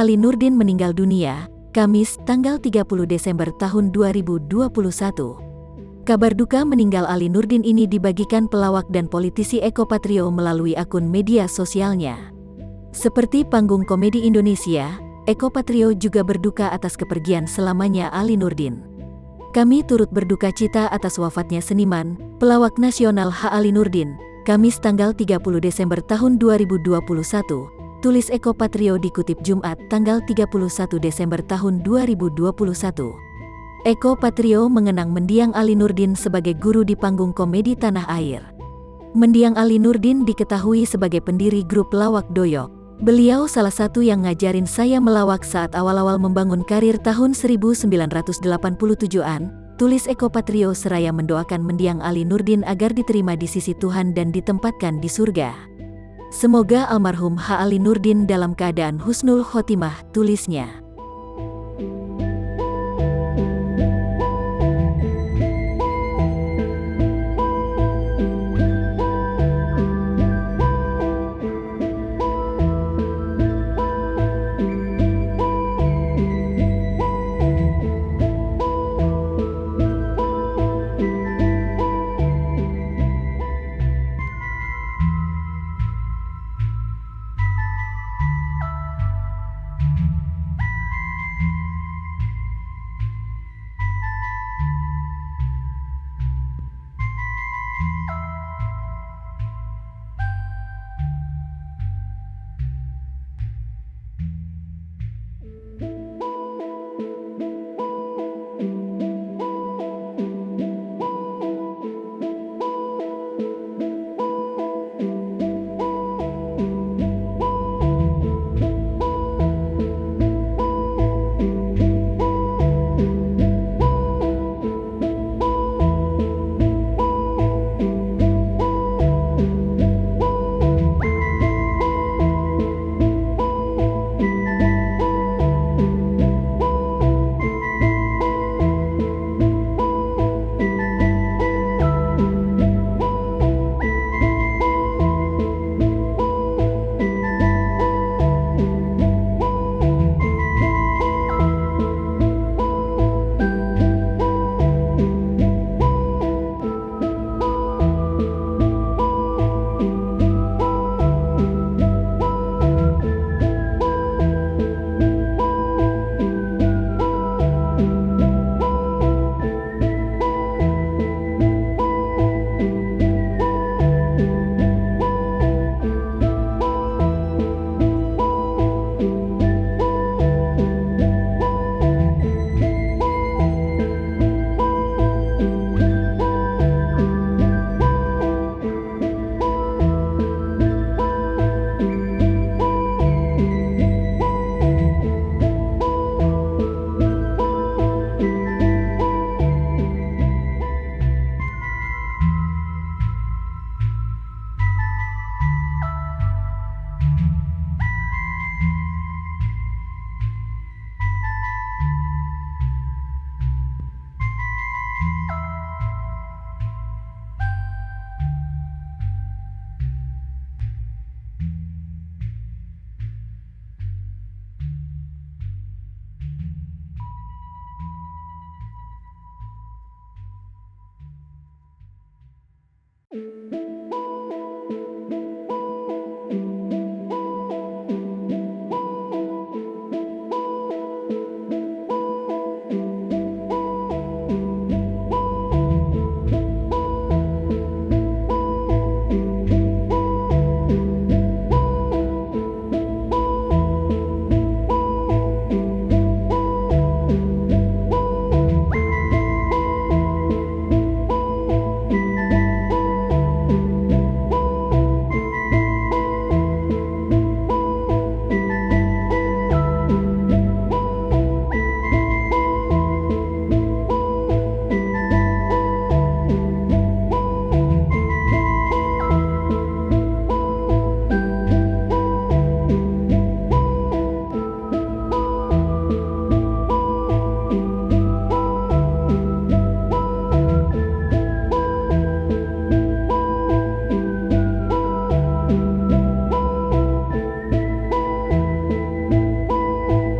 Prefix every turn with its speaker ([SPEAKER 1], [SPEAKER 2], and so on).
[SPEAKER 1] Ali Nurdin meninggal dunia, Kamis, tanggal 30 Desember tahun 2021. Kabar duka meninggal Ali Nurdin ini dibagikan pelawak dan politisi Eko Patrio melalui akun media sosialnya. Seperti panggung komedi Indonesia, Eko Patrio juga berduka atas kepergian selamanya Ali Nurdin. Kami turut berduka cita atas wafatnya seniman, pelawak nasional H. Ali Nurdin, Kamis tanggal 30 Desember tahun 2021. Tulis Eko Patrio dikutip Jumat tanggal 31 Desember tahun 2021. Eko Patrio mengenang mendiang Ali Nurdin sebagai guru di panggung komedi tanah air. Mendiang Ali Nurdin diketahui sebagai pendiri grup lawak Doyok. Beliau salah satu yang ngajarin saya melawak saat awal-awal membangun karir tahun 1987-an, tulis Eko Patrio seraya mendoakan mendiang Ali Nurdin agar diterima di sisi Tuhan dan ditempatkan di surga. Semoga almarhum H. Ali Nurdin dalam keadaan husnul khotimah, tulisnya.